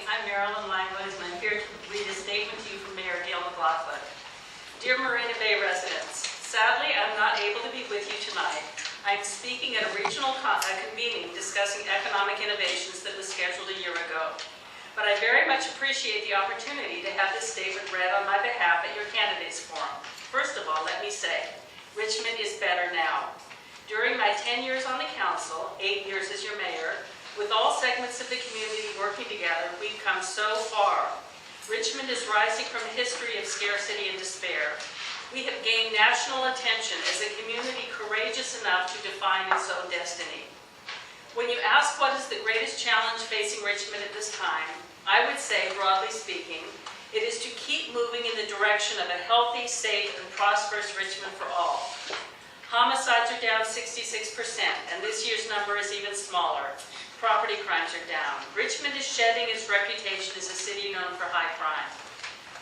I'm Marilyn Langlois, and I'm here to read a statement to you from Mayor Gail McLaughlin. Dear Marina Bay residents, sadly I'm not able to be with you tonight. I'm speaking at a regional convening discussing economic innovations that was scheduled a year ago. But I very much appreciate the opportunity to have this statement read on my behalf at your candidates forum. First of all, let me say, Richmond is better now. During my 10 years on the council, 8 years as your mayor, with all segments of the community working together, we've come so far. Richmond is rising from a history of scarcity and despair. We have gained national attention as a community courageous enough to define its own destiny. When you ask what is the greatest challenge facing Richmond at this time, I would say, broadly speaking, it is to keep moving in the direction of a healthy, safe, and prosperous Richmond for all. Homicides are down 66%, and this year's number is even smaller. Property crimes are down. Richmond is shedding its reputation as a city known for high crime.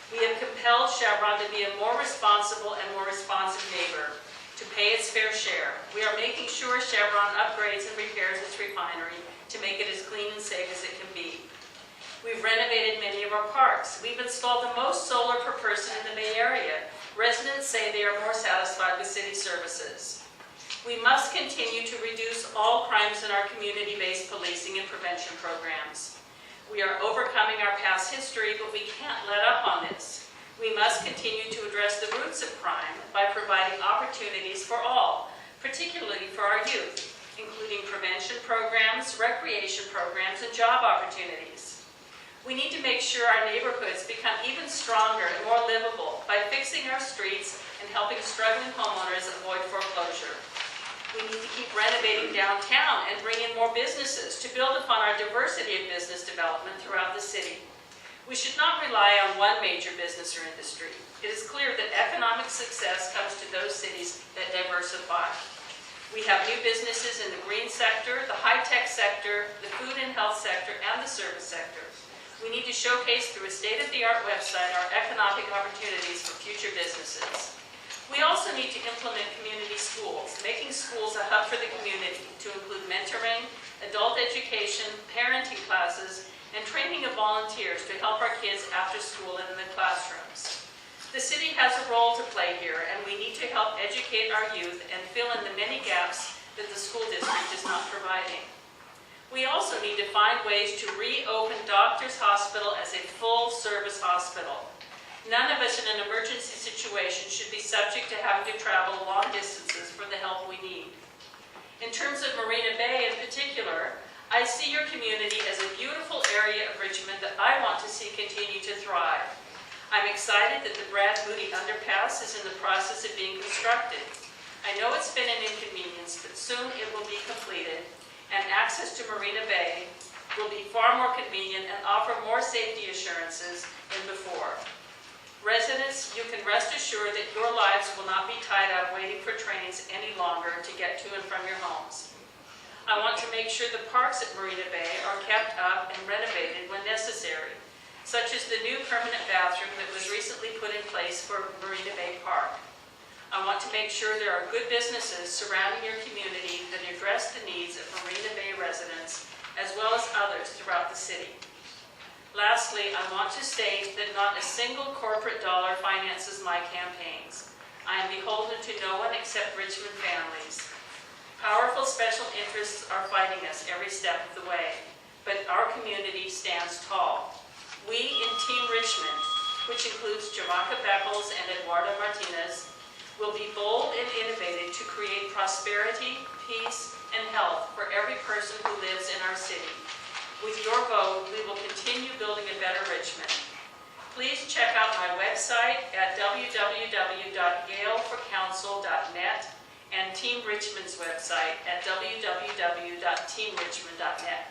We have compelled Chevron to be a more responsible and more responsive neighbor, to pay its fair share. We are making sure Chevron upgrades and repairs its refinery to make it as clean and safe as it can be. We've renovated many of our parks. We've installed the most solar per person in the Bay Area. Residents say they are more satisfied with city services. We must continue to reduce all crimes in our community-based policing and prevention programs. We are overcoming our past history, but we can't let up on this. We must continue to address the roots of crime by providing opportunities for all, particularly for our youth, including prevention programs, recreation programs, and job opportunities. We need to make sure our neighborhoods become even stronger and more livable by fixing our streets and helping struggling homeowners avoid foreclosure. We need to keep renovating downtown and bring in more businesses to build upon our diversity of business development throughout the city. We should not rely on one major business or industry. It is clear that economic success comes to those cities that diversify. We have new businesses in the green sector, the high-tech sector, the food and health sector, and the service sector. We need to showcase through a state-of-the-art website our economic opportunities for future businesses. We also need to implement community schools, making schools a hub for the community to include mentoring, adult education, parenting classes, and training of volunteers to help our kids after school and in the classrooms. The city has a role to play here, and we need to help educate our youth and fill in the many gaps that the school district is not providing. We also need to find ways to reopen Doctors Hospital as a full-service hospital. None of us in an emergency situation should be subject to having to travel long distances for the help we need. In terms of Marina Bay in particular, I see your community as a beautiful area of Richmond that I want to see continue to thrive. I'm excited that the Brad Moody Underpass is in the process of being constructed. I know it's been an inconvenience, but soon it will be completed, and access to Marina Bay will be far more convenient and offer more safety assurances than before. Residents, you can rest assured that your lives will not be tied up waiting for trains any longer to get to and from your homes. I want to make sure the parks at Marina Bay are kept up and renovated when necessary, such as the new permanent bathroom that was recently put in place for Marina Bay Park. I want to make sure there are good businesses surrounding your community that address the needs of Marina Bay residents as well as others throughout the city. Lastly, I want to state that not a single corporate dollar finances my campaigns. I am beholden to no one except Richmond families. Powerful special interests are fighting us every step of the way, but our community stands tall. We in Team Richmond, which includes Jamaica Beckles and Eduardo Martinez, will be bold and innovative to create prosperity, peace, and health for every person who lives in our city. With your vote, we will continue building a better Richmond. Please check out my website at www.galeforcouncil.net and Team Richmond's website at www.teamrichmond.net.